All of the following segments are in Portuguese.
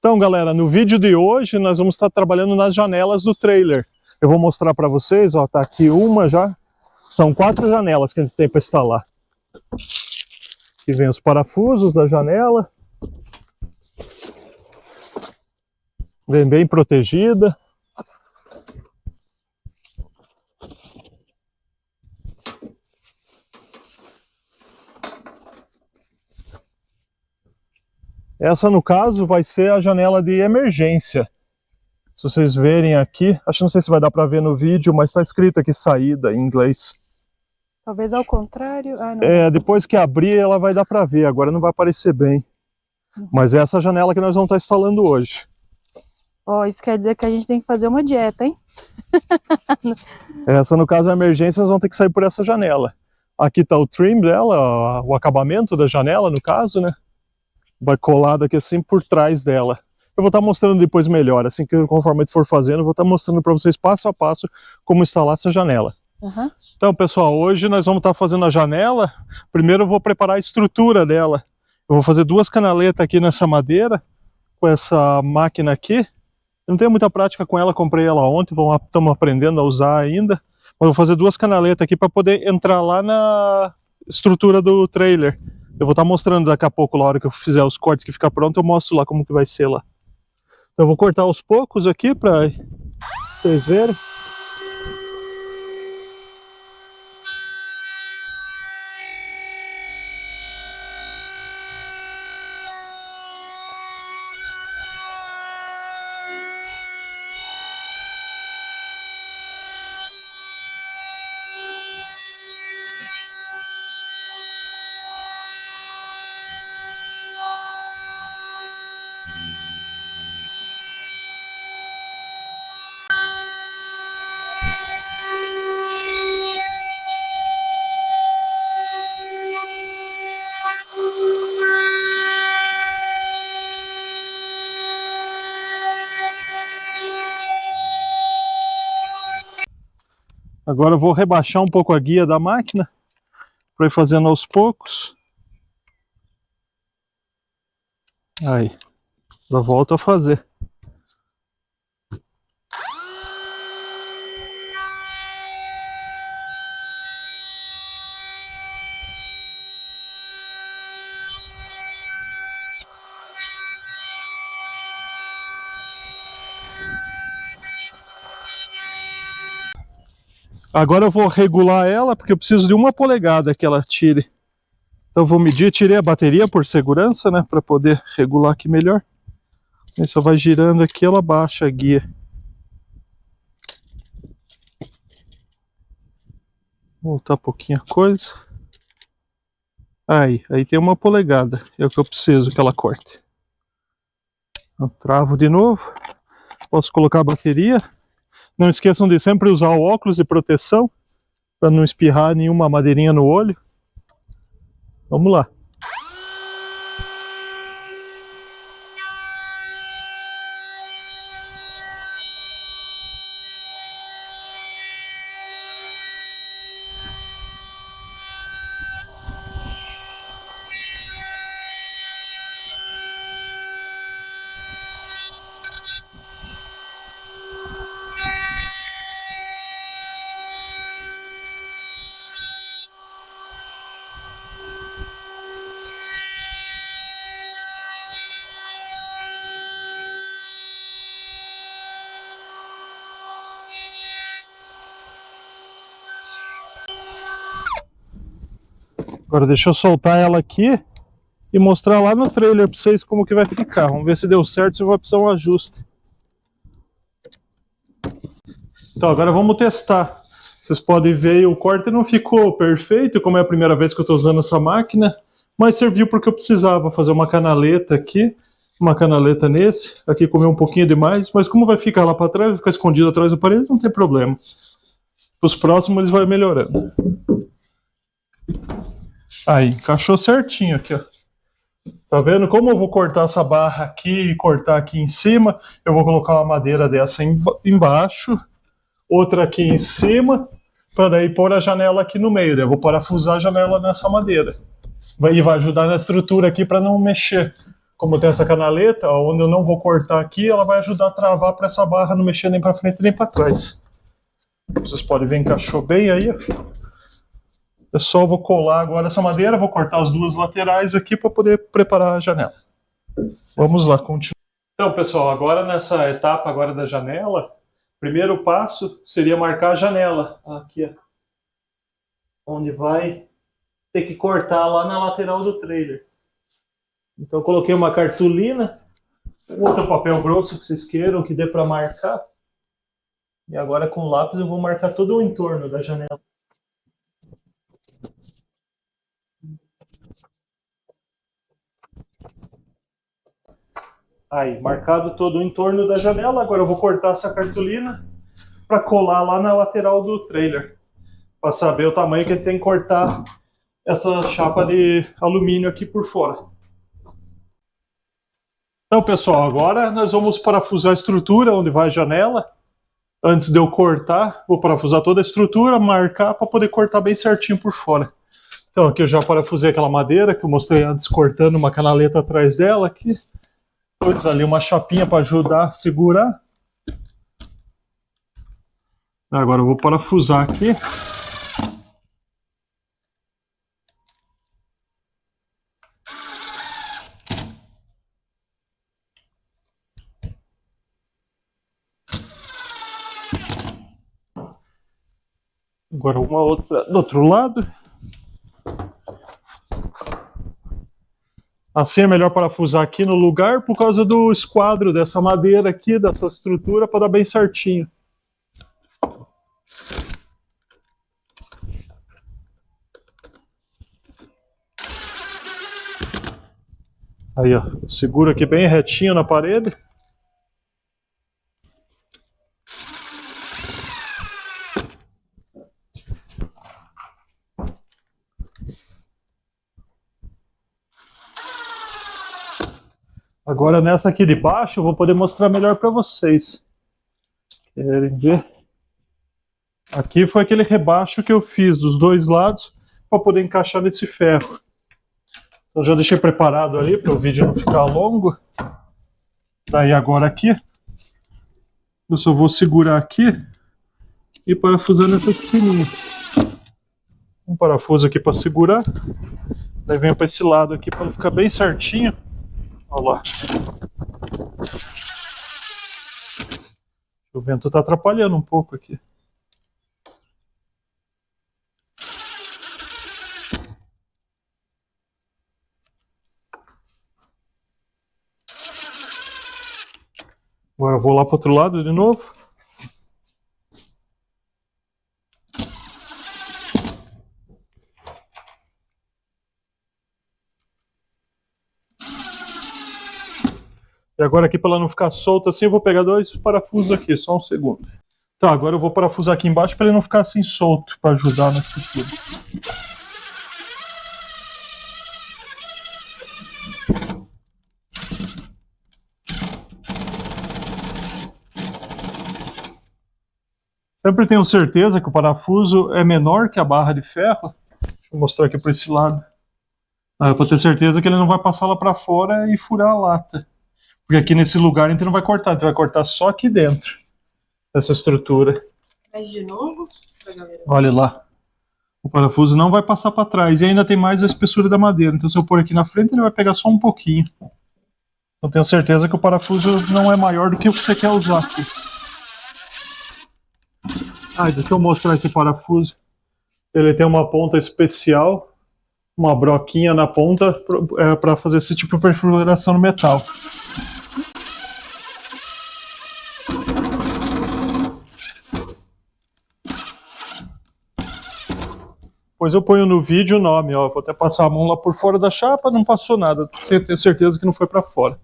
Então, galera, no vídeo de hoje nós vamos estar trabalhando nas janelas do trailer. Eu vou mostrar para vocês, ó, tá aqui uma já. São 4 janelas que a gente tem para instalar. Aqui vem os parafusos da janela. Vem bem protegida. Essa, no caso, vai ser a janela de emergência. Se vocês verem aqui, acho que não sei se vai dar para ver no vídeo, mas está escrito aqui saída em inglês. Talvez ao contrário. Ah, não. É, depois que abrir ela vai dar para ver, agora não vai aparecer bem. Mas é essa janela que nós vamos estar instalando hoje. Ó, isso quer dizer que a gente tem que fazer uma dieta, hein? Essa, no caso, a emergência, nós vamos ter que sair por essa janela. Aqui está o trim dela, o acabamento da janela, no caso, né? Vai colado aqui assim por trás dela. Eu vou estar mostrando depois melhor, assim que conforme eu for fazendo, eu vou estar mostrando para vocês passo a passo como instalar essa janela. Então, pessoal, hoje nós vamos estar fazendo a janela. Primeiro eu vou preparar a estrutura dela. Eu vou fazer 2 canaletas aqui nessa madeira, com essa máquina aqui. Eu não tenho muita prática com ela, comprei ela ontem, estamos aprendendo a usar ainda. Mas eu vou fazer 2 canaletas aqui para poder entrar lá na estrutura do trailer. Eu vou estar mostrando daqui a pouco, na hora que eu fizer os cortes que ficar pronto, eu mostro lá como que vai ser lá. Então eu vou cortar aos poucos aqui para vocês verem. Agora eu vou rebaixar um pouco a guia da máquina para ir fazendo aos poucos. Aí, eu volto a fazer. Agora eu vou regular ela, porque eu preciso de 1 polegada que ela tire. Então eu vou medir, tirei a bateria por segurança, né, para poder regular aqui melhor. Aí só vai girando aqui, ela baixa a guia. Vou voltar um pouquinho a coisa. Aí tem 1 polegada, é o que eu preciso que ela corte. Eu travo de novo, posso colocar a bateria. Não esqueçam de sempre usar o óculos de proteção, para não espirrar nenhuma madeirinha no olho. Vamos lá. Agora deixa eu soltar ela aqui e mostrar lá no trailer para vocês como que vai ficar. Vamos ver se deu certo, se vai precisar um ajuste. Então agora vamos testar. Vocês podem ver, o corte não ficou perfeito, como é a primeira vez que eu estou usando essa máquina, mas serviu porque eu precisava fazer uma canaleta aqui, uma canaleta nesse, aqui comeu um pouquinho demais, mas como vai ficar lá para trás, vai ficar escondido atrás da parede, não tem problema. Os próximos eles vão melhorando. Aí, encaixou certinho aqui, ó. Tá vendo? Como eu vou cortar essa barra aqui e cortar aqui em cima, eu vou colocar uma madeira dessa embaixo, outra aqui em cima, para daí pôr a janela aqui no meio. Eu vou parafusar a janela nessa madeira. E vai ajudar na estrutura aqui para não mexer. como tem essa canaleta, ó, onde eu não vou cortar aqui, ela vai ajudar a travar para essa barra não mexer nem para frente nem para trás. Vocês podem ver, encaixou bem aí. Eu só vou colar agora essa madeira, vou cortar as duas laterais aqui para poder preparar a janela. Vamos lá, continuar. Então, pessoal, agora nessa etapa agora da janela, primeiro passo seria marcar a janela. Aqui, ó, onde vai ter que cortar lá na lateral do trailer. Então eu coloquei uma cartolina, outro papel grosso que vocês queiram, que dê para marcar. E agora com lápis eu vou marcar todo o entorno da janela. Aí, marcado todo o entorno da janela, agora eu vou cortar essa cartolina para colar lá na lateral do trailer. Para saber o tamanho que a gente tem que cortar essa chapa de alumínio aqui por fora. Então, pessoal, agora nós vamos parafusar a estrutura onde vai a janela. Antes de eu cortar, vou parafusar toda a estrutura, marcar para poder cortar bem certinho por fora. Então, aqui eu já parafusei aquela madeira que eu mostrei antes, cortando uma canaleta atrás dela aqui. Depois ali uma chapinha para ajudar a segurar. Agora eu vou parafusar aqui. Agora uma outra do outro lado. Assim é melhor parafusar aqui no lugar por causa do esquadro dessa madeira aqui, dessa estrutura, para dar bem certinho. Aí, ó, seguro aqui bem retinho na parede. Agora nessa aqui de baixo eu vou poder mostrar melhor para vocês. Querem ver? Aqui foi aquele rebaixo que eu fiz dos dois lados para poder encaixar nesse ferro. Então já deixei preparado ali para o vídeo não ficar longo. Daí agora aqui, eu só vou segurar aqui e parafusar nessa pequenininha. Um parafuso aqui para segurar. Daí venho para esse lado aqui para ficar bem certinho. Olha lá. O vento está atrapalhando um pouco aqui. Agora eu vou lá para o outro lado de novo. E agora aqui, para ela não ficar solta assim, eu vou pegar dois parafusos aqui, só um segundo. Tá, agora eu vou parafusar aqui embaixo para ele não ficar assim solto, para ajudar na estrutura. Sempre tenho certeza que o parafuso é menor que a barra de ferro. Deixa eu mostrar aqui por esse lado. Para ter certeza que ele não vai passar lá para fora e furar a lata. Porque aqui nesse lugar a gente não vai cortar, a gente vai cortar só aqui dentro dessa estrutura. Faz de novo pra galera. Olha lá. O parafuso não vai passar para trás e ainda tem mais a espessura da madeira. Então se eu pôr aqui na frente ele vai pegar só um pouquinho. Então tenho certeza que o parafuso não é maior do que o que você quer usar aqui. Deixa eu mostrar esse parafuso. Ele tem uma ponta especial, uma broquinha na ponta para fazer esse tipo de perfuração no metal. Depois eu ponho no vídeo o nome, ó. Vou até passar a mão lá por fora da chapa, não passou nada. Tenho certeza que não foi para fora.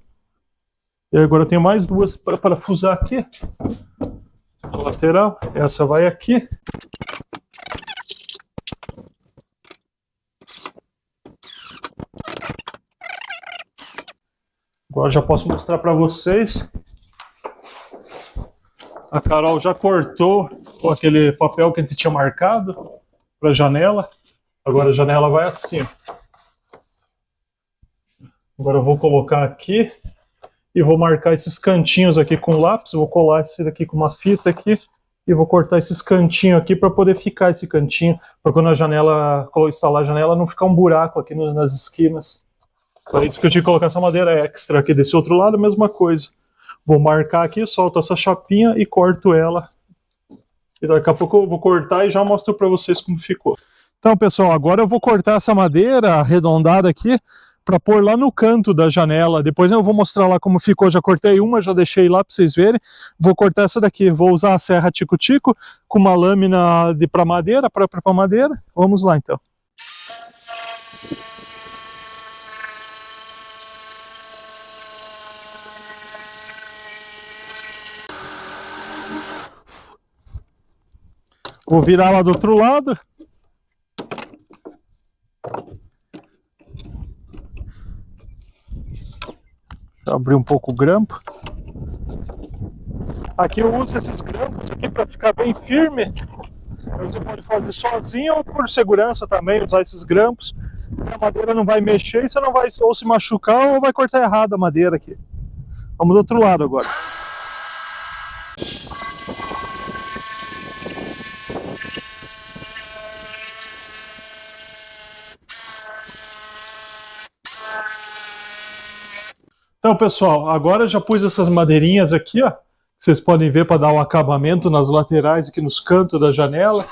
E agora eu tenho mais duas para parafusar aqui. A lateral, essa vai aqui. Agora já posso mostrar para vocês. A Carol já cortou com aquele papel que a gente tinha marcado para a janela. Agora a janela vai assim. Agora eu vou colocar aqui e vou marcar esses cantinhos aqui com lápis. Vou colar esse daqui com uma fita aqui e vou cortar esses cantinhos aqui para poder ficar esse cantinho, para quando a janela, instalar a janela, não ficar um buraco aqui nas esquinas. Por isso que eu tive que colocar essa madeira extra aqui desse outro lado, a mesma coisa. Vou marcar aqui, solto essa chapinha e corto ela. E daqui a pouco eu vou cortar e já mostro para vocês como ficou. Então, pessoal, agora eu vou cortar essa madeira arredondada aqui para pôr lá no canto da janela. Depois eu vou mostrar lá como ficou. Já cortei uma, já deixei lá para vocês verem. Vou cortar essa daqui. Vou usar a serra tico-tico com uma lâmina para madeira, própria para madeira. Vamos lá, então. Vou virar lá do outro lado. Abrir um pouco o grampo. Aqui eu uso esses grampos aqui para ficar bem firme. Você pode fazer sozinho ou por segurança também, usar esses grampos. A madeira não vai mexer e você não vai ou se machucar ou vai cortar errado a madeira aqui. Vamos do outro lado agora. Então, pessoal, agora eu já pus essas madeirinhas aqui, ó. Vocês podem ver para dar um acabamento nas laterais aqui nos cantos da janela.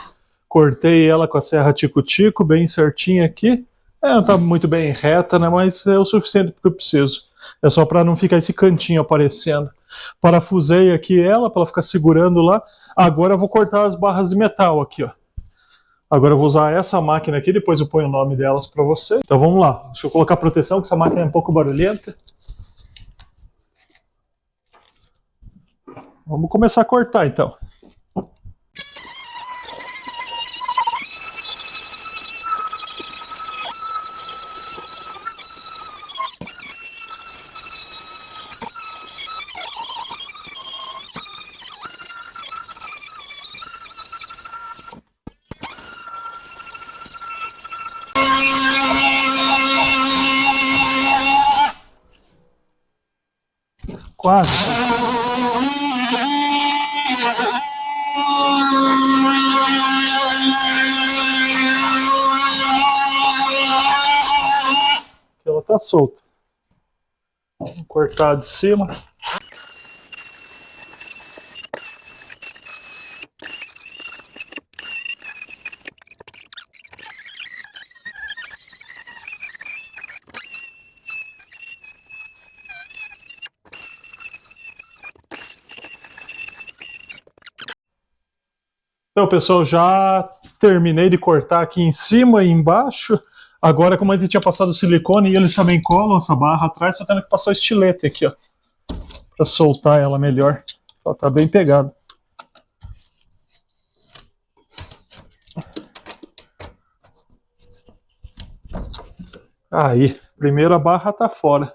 Cortei ela com a serra tico-tico, bem certinha aqui. Não tá muito bem reta, né? Mas é o suficiente que eu preciso. É só para não ficar esse cantinho aparecendo. Parafusei aqui ela para ela ficar segurando lá. Agora eu vou cortar as barras de metal aqui, ó. Agora eu vou usar essa máquina aqui, depois eu ponho o nome delas para você. Então vamos lá. Deixa eu colocar proteção, que essa máquina é um pouco barulhenta. Vamos começar a cortar, então. Quase. Ela tá solta. Vou cortar de cima. Então, pessoal, já terminei de cortar aqui em cima e embaixo. Agora, como a gente tinha passado silicone e eles também colam essa barra atrás, só tendo que passar o estilete aqui, ó, para soltar ela melhor. Ó, tá bem pegado. Aí, primeiro a barra tá fora.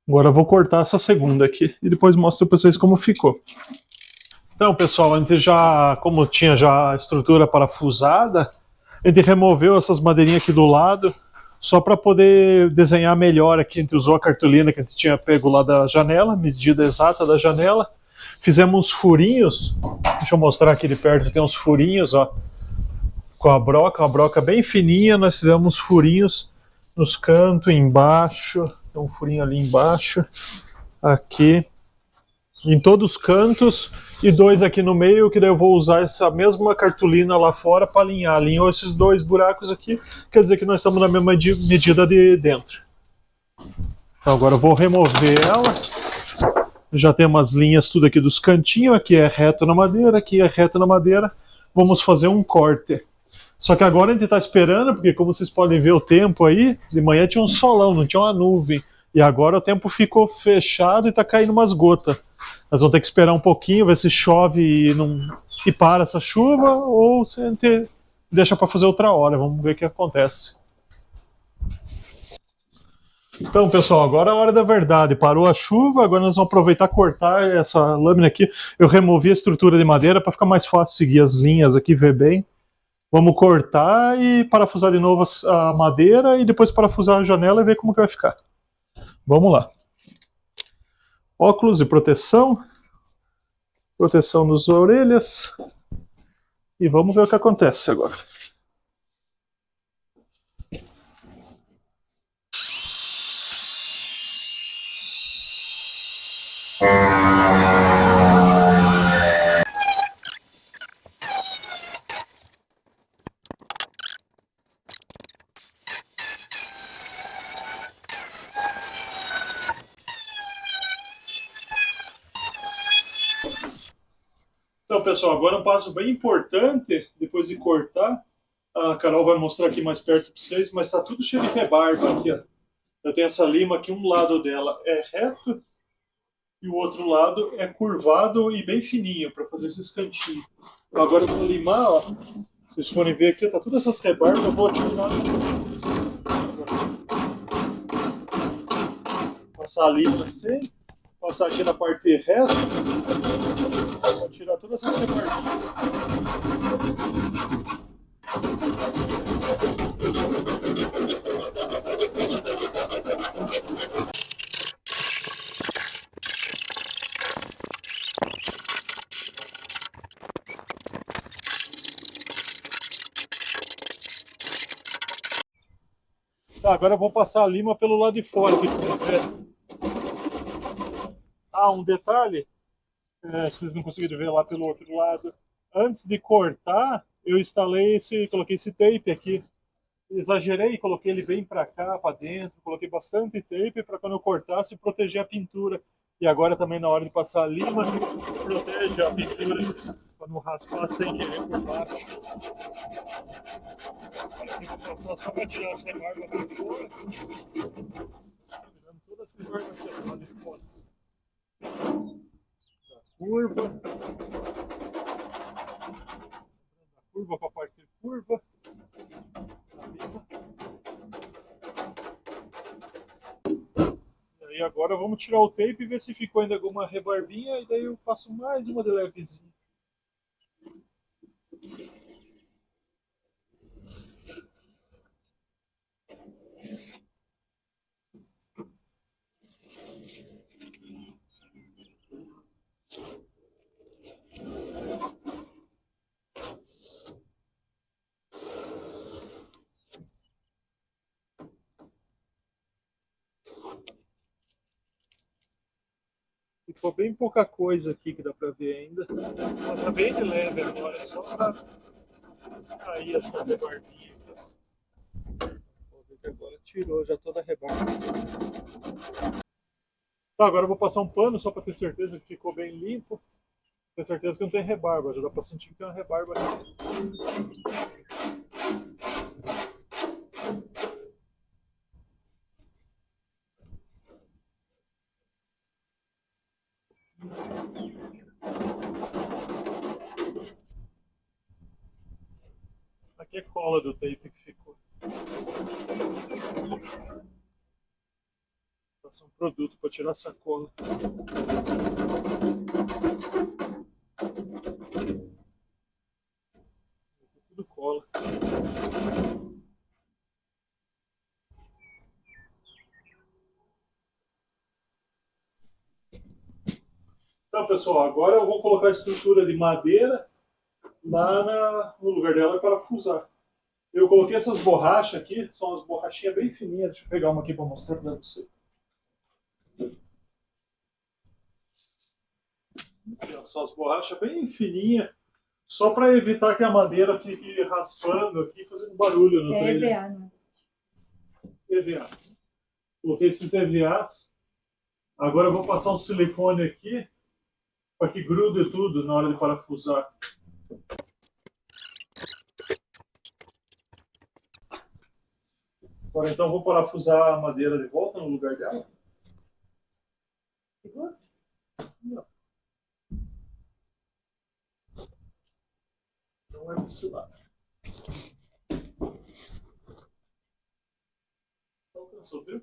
Agora eu vou cortar essa segunda aqui e depois mostro para vocês como ficou. Então, pessoal, a gente já, como tinha já a estrutura parafusada, a gente removeu essas madeirinhas aqui do lado, só para poder desenhar melhor aqui. A gente usou a cartolina que a gente tinha pego lá da janela, medida exata da janela. Fizemos uns furinhos, deixa eu mostrar aqui de perto, tem uns furinhos, ó, com a broca, uma broca bem fininha. Nós fizemos furinhos nos cantos, embaixo, tem um furinho ali embaixo, aqui, em todos os cantos, e dois aqui no meio, que daí eu vou usar essa mesma cartolina lá fora para alinhar. Alinhou esses dois buracos aqui, quer dizer que nós estamos na mesma medida de dentro. Então agora eu vou remover ela. Já tem umas linhas tudo aqui dos cantinhos, aqui é reto na madeira, aqui é reto na madeira. Vamos fazer um corte. Só que agora a gente está esperando, porque como vocês podem ver o tempo aí, de manhã tinha um solão, não tinha uma nuvem. E agora o tempo ficou fechado e está caindo umas gotas. Nós vamos ter que esperar um pouquinho, ver se chove e para essa chuva, ou se a gente deixa para fazer outra hora. Vamos ver o que acontece. Então, pessoal, agora é a hora da verdade. Parou a chuva, agora nós vamos aproveitar e cortar essa lâmina aqui. Eu removi a estrutura de madeira para ficar mais fácil seguir as linhas aqui, ver bem. Vamos cortar e parafusar de novo a madeira e depois parafusar a janela e ver como que vai ficar. Vamos lá. Óculos de proteção. Proteção nas orelhas. E vamos ver o que acontece agora. Então, pessoal, agora um passo bem importante, depois de cortar, a Carol vai mostrar aqui mais perto para vocês, mas está tudo cheio de rebarba aqui, ó. Eu tenho essa lima aqui, um lado dela é reto e o outro lado é curvado e bem fininho, para fazer esses cantinhos. Então, agora eu vou limar, ó. Se vocês forem ver aqui, tá todas essas rebarbas, eu vou tirar. Passar a lima assim, passar aqui na parte reta. Vou tirar todas essas rebarbinhas. Tá, agora eu vou passar a lima pelo lado de fora. Aqui, um detalhe, que vocês não conseguiram ver lá pelo outro lado. Antes de cortar, eu coloquei esse tape aqui. Exagerei, coloquei ele bem para cá, para dentro, coloquei bastante tape para quando eu cortasse proteger a pintura. E agora também na hora de passar a lima, protege a pintura para não raspar sem querer por baixo. Aqui vou passar só para tirar as rebarbas por fora. Tirando todas as rebarbas aqui do lado de fora. Curva. Da curva para a parte curva. E aí agora vamos tirar o tape e ver se ficou ainda alguma rebarbinha e daí eu faço mais uma de levezinha. Ficou bem pouca coisa aqui que dá pra ver ainda. Mas tá bem de leve agora, é só pra cair essa rebarbinha aqui. Vou ver que agora tirou já toda a rebarba. Tá, agora eu vou passar um pano só pra ter certeza que ficou bem limpo. Ter certeza que não tem rebarba, já dá pra sentir que tem uma rebarba aqui. Aqui é cola do tape que ficou. Passar um produto para tirar essa cola. Tudo cola. Então, pessoal, agora eu vou colocar a estrutura de madeira lá no lugar dela para parafusar. Eu coloquei essas borrachas aqui, são umas borrachinhas bem fininhas. Deixa eu pegar uma aqui para mostrar para você. São as borrachas bem fininhas, só para evitar que a madeira fique raspando aqui, fazendo barulho no trailer. EVA, né? EVA. Coloquei esses EVAs. Agora eu vou passar um silicone aqui para que grude tudo na hora de parafusar. Agora então eu vou parafusar a madeira de volta no lugar dela. Não. Não é desse lado. Alcançou, viu?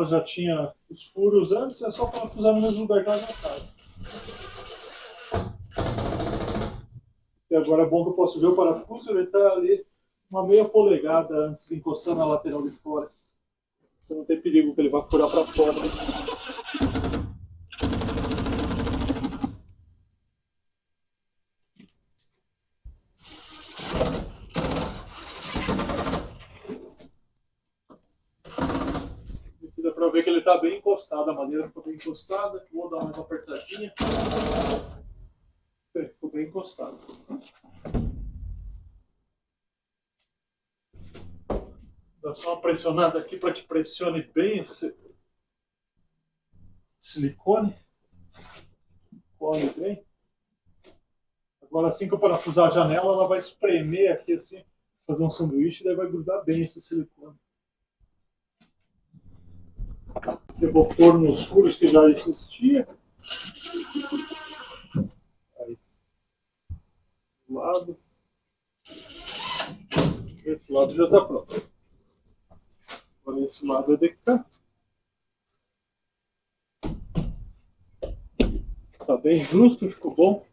ela já tinha os furos antes, é só parafusar no mesmo lugar que ela já estava. E agora é bom que eu posso ver o parafuso, ele está ali uma meia polegada antes de encostar na lateral de fora. Então não tem perigo que ele vá furar para fora. Aqui dá para ver que ele está bem encostado, a madeira ficou bem encostada. Vou dar mais uma apertadinha. Ficou bem encostado. Dá só uma pressionada aqui para que pressione bem esse silicone. Colhe bem. Agora assim que eu parafusar a janela, ela vai espremer aqui assim, fazer um sanduíche e daí vai grudar bem esse silicone. Eu vou pôr nos furos que já existia. Aí. Do lado. Esse lado já está pronto. Agora esse lado é de cá. Tá bem justo, ficou bom.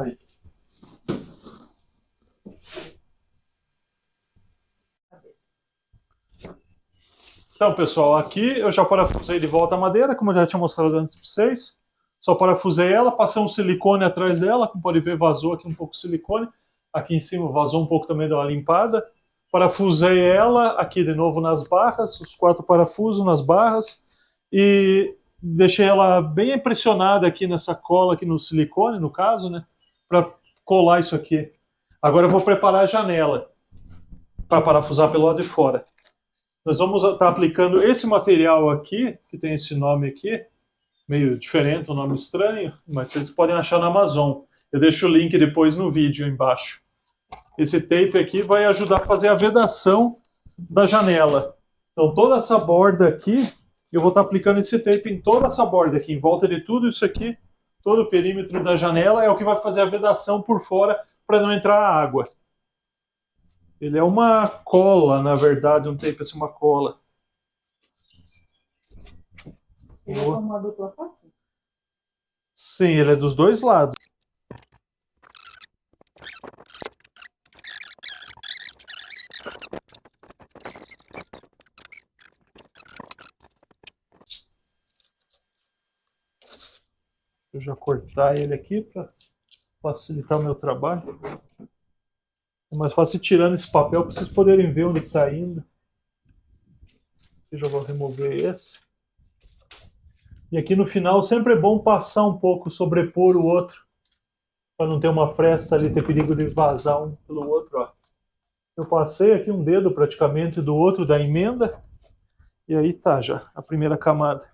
Aí. Então, pessoal, aqui eu já parafusei de volta a madeira, como eu já tinha mostrado antes para vocês. Só parafusei ela, passei um silicone atrás dela, como pode ver, vazou aqui um pouco de silicone. Aqui em cima vazou um pouco também, deu uma limpada. Parafusei ela aqui de novo nas barras, os 4 parafusos nas barras. E deixei ela bem pressionada aqui nessa cola, aqui no silicone, no caso, né? Para colar isso aqui. Agora eu vou preparar a janela para parafusar pelo lado de fora. Nós vamos estar aplicando esse material aqui, que tem esse nome aqui, meio diferente, um nome estranho, mas vocês podem achar na Amazon. Eu deixo o link depois no vídeo embaixo. Esse tape aqui vai ajudar a fazer a vedação da janela. Então toda essa borda aqui, eu vou estar aplicando esse tape em toda essa borda aqui, em volta de tudo isso aqui, todo o perímetro da janela é o que vai fazer a vedação por fora para não entrar água. Ele é uma cola, na verdade, um tape assim, uma cola. Ele é como uma dupla face? Sim, ele é dos dois lados. Vou já cortar ele aqui para facilitar o meu trabalho. É mais fácil tirando esse papel para vocês poderem ver onde está indo. Eu já vou remover esse. E aqui no final sempre é bom passar um pouco, sobrepor o outro, para não ter uma fresta ali, ter perigo de vazar um pelo outro. Ó. Eu passei aqui um dedo praticamente do outro da emenda, e aí tá já a primeira camada.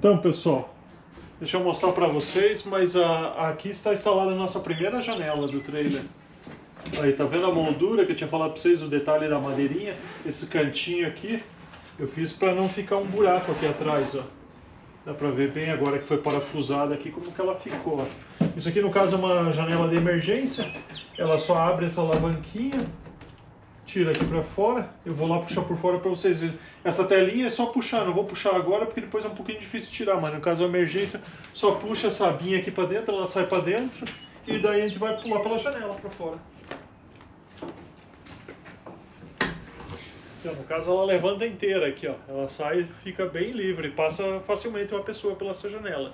Então, pessoal, deixa eu mostrar para vocês, mas aqui está instalada a nossa primeira janela do trailer. Aí, tá vendo a moldura que eu tinha falado para vocês, o detalhe da madeirinha? Esse cantinho aqui, eu fiz para não ficar um buraco aqui atrás, ó. Dá para ver bem agora que foi parafusada aqui como que ela ficou, ó. Isso aqui, no caso, é uma janela de emergência. Ela só abre essa alavanquinha, tira aqui para fora. Eu vou lá puxar por fora para vocês verem. Essa telinha é só puxar, não vou puxar agora porque depois é um pouquinho difícil de tirar, mas no caso da emergência, só puxa essa abinha aqui para dentro, ela sai para dentro e daí a gente vai pular pela janela para fora. Então, no caso, ela levanta inteira aqui, ó. Ela sai e fica bem livre, passa facilmente uma pessoa pela essa janela.